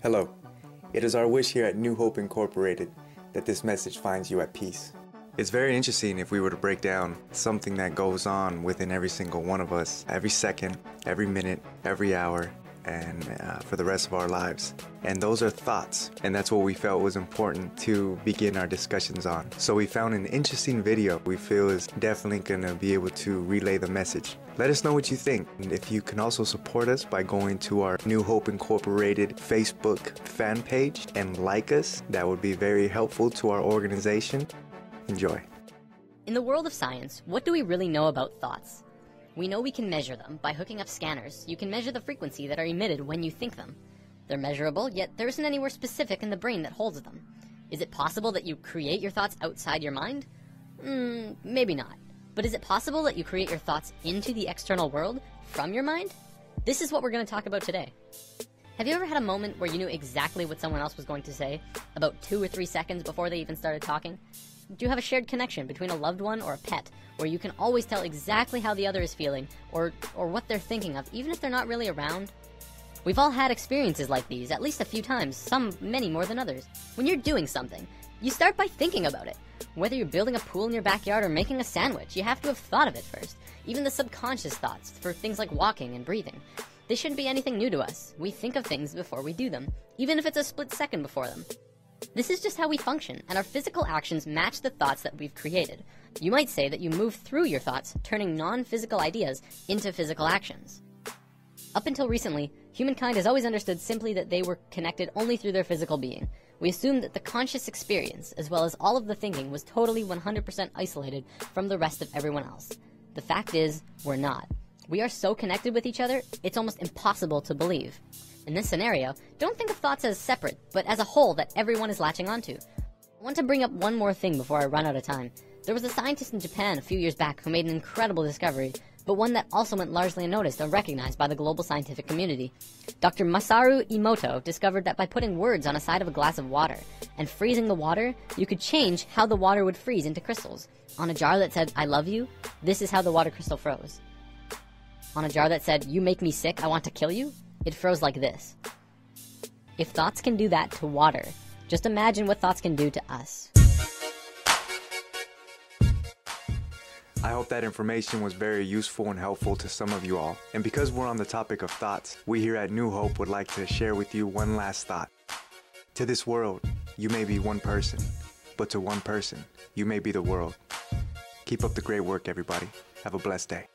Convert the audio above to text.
Hello. It is our wish here at New Hope Incorporated that this message finds you at peace. It's very interesting if we were to break down something that goes on within every single one of us, every second, every minute, every hour, and for the rest of our lives. And those are thoughts, and that's what we felt was important to begin our discussions on. So we found an interesting video we feel is definitely going to be able to relay the message. Let us know what you think, and if you can also support us by going to our New Hope Incorporated Facebook fan page and like us, that would be very helpful to our organization. Enjoy. In the world of science, what do we really know about thoughts? We know we can measure them. By hooking up scanners, you can measure the frequency that are emitted when you think them. They're measurable, yet there isn't anywhere specific in the brain that holds them. Is it possible that you create your thoughts outside your mind? Maybe not. But is it possible that you create your thoughts into the external world from your mind? This is what we're going to talk about today. Have you ever had a moment where you knew exactly what someone else was going to say about 2 or 3 seconds before they even started talking? Do you have a shared connection between a loved one or a pet where you can always tell exactly how the other is feeling or what they're thinking of, even if they're not really around? We've all had experiences like these at least a few times, some many more than others. When you're doing something, you start by thinking about it. Whether you're building a pool in your backyard or making a sandwich, you have to have thought of it first. Even the subconscious thoughts for things like walking and breathing. This shouldn't be anything new to us. We think of things before we do them, even if it's a split second before them. This is just how we function, and our physical actions match the thoughts that we've created. You might say that you move through your thoughts, turning non-physical ideas into physical actions. Up until recently, humankind has always understood simply that they were connected only through their physical being. We assumed that the conscious experience, as well as all of the thinking, was totally 100% isolated from the rest of everyone else. The fact is, we're not. We are so connected with each other, it's almost impossible to believe. In this scenario, don't think of thoughts as separate, but as a whole that everyone is latching onto. I want to bring up one more thing before I run out of time. There was a scientist in Japan a few years back who made an incredible discovery, but one that also went largely unnoticed and recognized by the global scientific community. Dr. Masaru Emoto discovered that by putting words on a side of a glass of water and freezing the water, you could change how the water would freeze into crystals. On a jar that said, "I love you," this is how the water crystal froze. On a jar that said, "You make me sick, I want to kill you," it froze like this. If thoughts can do that to water, just imagine what thoughts can do to us. I hope that information was very useful and helpful to some of you all. And because we're on the topic of thoughts, we here at New Hope would like to share with you one last thought. To this world, you may be one person, but to one person, you may be the world. Keep up the great work, everybody. Have a blessed day.